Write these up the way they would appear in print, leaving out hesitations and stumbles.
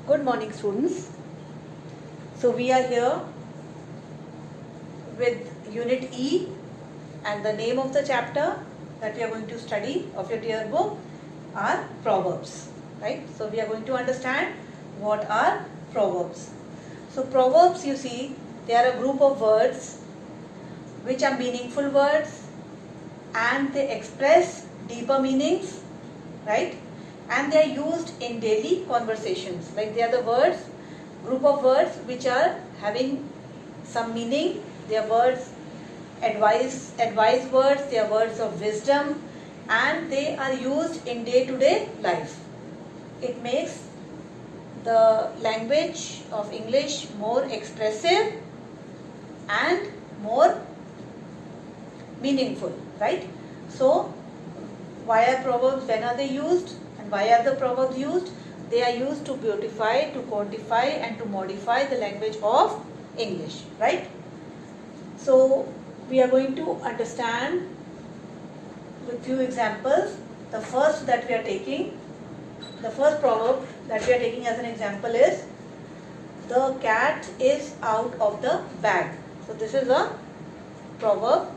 Good morning, students. So we are here with Unit E, and the name of the chapter that we are going to study of your dear book are Proverbs, right? So we are going to understand what are Proverbs. So Proverbs, you see, they are a group of words which are meaningful words and they express deeper meanings, right? And they are used in daily conversations. Like they are the words, group of words which are having some meaning. They are words, advice words, they are words of wisdom, and they are used in day-to-day life. It makes the language of English more expressive and more meaningful, right? So, why are proverbs, when are they used? And why are the proverbs used? They are used to beautify, to quantify and to modify the language of English, right? So, we are going to understand with few examples. The first that we are taking, the first proverb that we are taking as an example is, the cat is out of the bag. So, this is a proverb.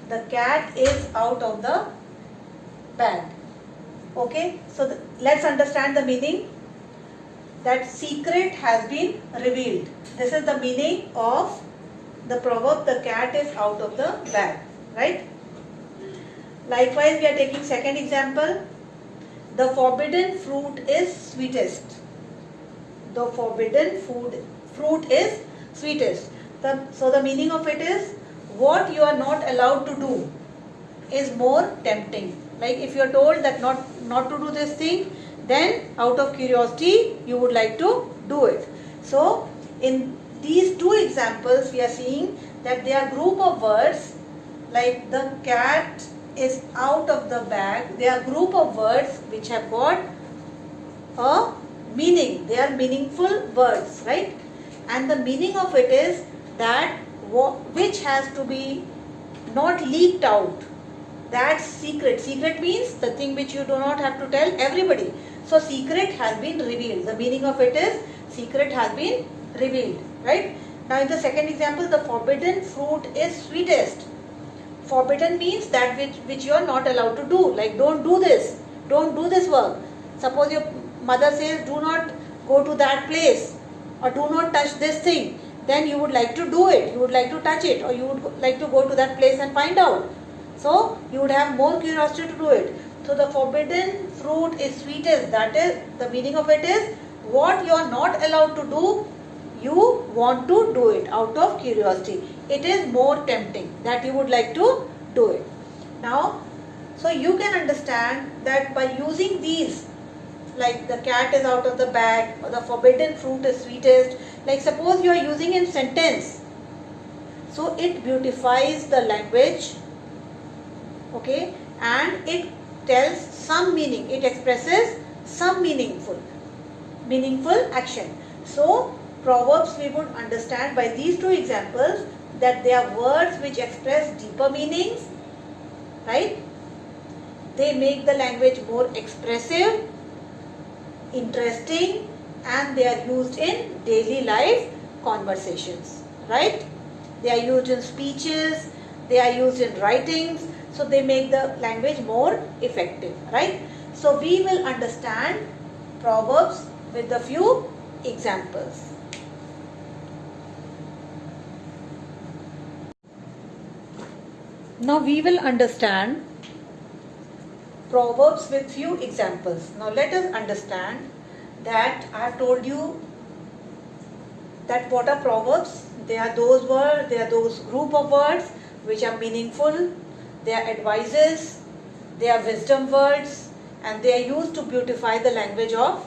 The cat is out of the bag. Okay, so let's understand the meaning. That secret has been revealed. This is the meaning of the proverb, the cat is out of the bag, right? Likewise, we are taking second example. The forbidden fruit is sweetest. The forbidden fruit is sweetest. So the meaning of it is, what you are not allowed to do is more tempting. Like if you are told that not to do this thing, then out of curiosity you would like to do it. So in these two examples we are seeing that they are group of words, like the cat is out of the bag. They are group of words which have got a meaning. They are meaningful words, right? And the meaning of it is that which has to be not leaked out. That's secret. Secret means the thing which you do not have to tell everybody. So secret has been revealed. The meaning of it is secret has been revealed, right? Now in the second example, the forbidden fruit is sweetest. Forbidden means that which you are not allowed to do. Like don't do this work. Suppose your mother says do not go to that place or do not touch this thing. Then you would like to do it, you would like to touch it, or you would like to go to that place and find out. So you would have more curiosity to do it. So the forbidden fruit is sweetest. That is, the meaning of it is, what you are not allowed to do, you want to do it out of curiosity. It is more tempting that you would like to do it. Now, so you can understand that by using these, like the cat is out of the bag or the forbidden fruit is sweetest, like suppose you are using in sentence, so it beautifies the language, okay, and it tells some meaning, it expresses some meaningful action. So proverbs we would understand by these two examples that they are words which express deeper meanings, right? They make the language more expressive, interesting, and they are used in daily life conversations, right? They are used in speeches, they are used in writings, so they make the language more effective, right? So we will understand proverbs with a few examples. Now we will understand proverbs with few examples. Now let us understand that I have told you that what are proverbs? They are those words, they are those group of words which are meaningful, they are advices, they are wisdom words, and they are used to beautify the language of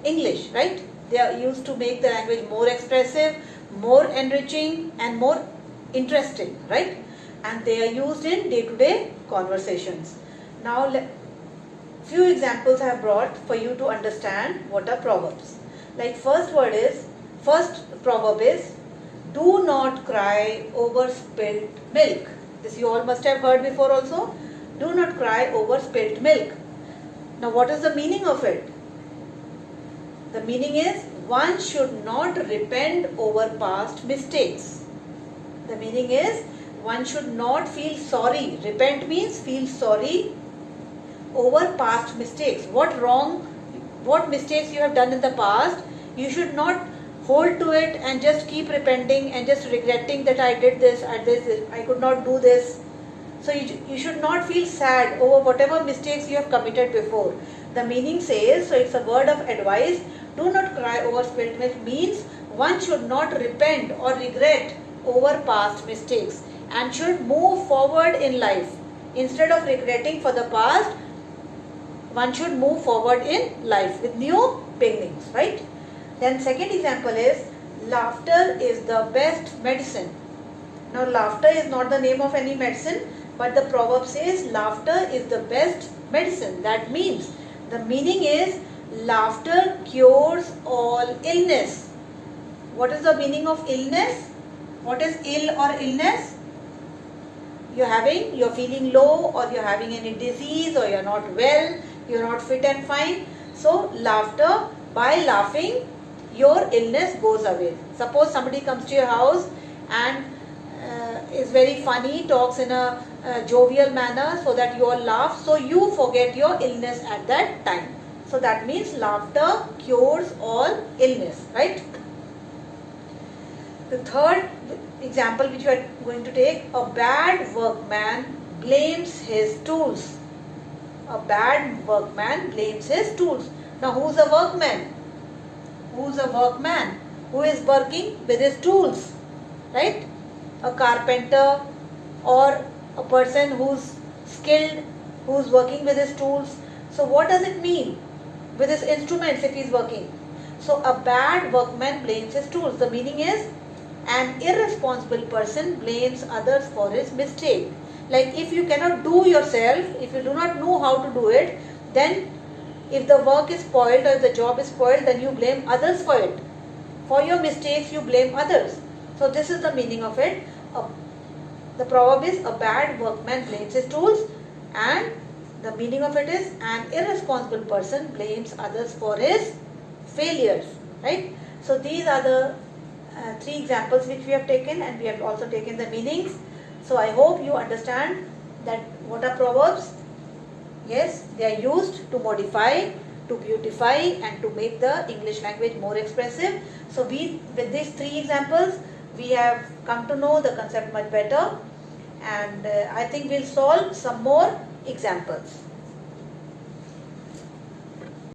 English, right? They are used to make the language more expressive, more enriching, and more interesting, right? And they are used in day-to-day conversations. Now, few examples I have brought for you to understand what are proverbs. Like first proverb is, do not cry over spilt milk. This you all must have heard before also. Do not cry over spilt milk. Now what is the meaning of it? The meaning is one should not repent over past mistakes. The meaning is one should not feel sorry. Repent means feel sorry over past mistakes. What mistakes you have done in the past, you should not hold to it and just keep repenting and just regretting that I did this, I could not do this. So you should not feel sad over whatever mistakes you have committed before. The meaning says, so it's a word of advice, do not cry over spilled milk means one should not repent or regret over past mistakes and should move forward in life. Instead of regretting for the past, one should move forward in life with new beginnings, right? Then second example is, laughter is the best medicine. Now laughter is not the name of any medicine, but the proverb says laughter is the best medicine. That means, the meaning is laughter cures all illness. What is the meaning of illness? What is ill or illness? You're feeling low, or you're having any disease, or you're not well, you're not fit and fine. So laughter, by laughing, your illness goes away. Suppose somebody comes to your house and is very funny, talks in a jovial manner so that you all laugh, so you forget your illness at that time. So that means laughter cures all illness, right? The third example which we are going to take, a bad workman blames his tools. A bad workman blames his tools. Now who's a workman? Who's a workman? Who is working with his tools, right? A carpenter or a person who's skilled, who's working with his tools. So what does it mean? With his instruments if he's working. So a bad workman blames his tools. The meaning is, an irresponsible person blames others for his mistake. Like if you cannot do yourself, if you do not know how to do it, then if the work is spoiled or if the job is spoiled, then you blame others for it. For your mistakes, you blame others. So this is the meaning of it. The proverb is, a bad workman blames his tools, and the meaning of it is, an irresponsible person blames others for his failures, right? So these are the three examples which we have taken, and we have also taken the meanings. So I hope you understand that what are proverbs? Yes, they are used to modify, to beautify, and to make the English language more expressive. So with these three examples, we have come to know the concept much better, and I think we'll solve some more examples.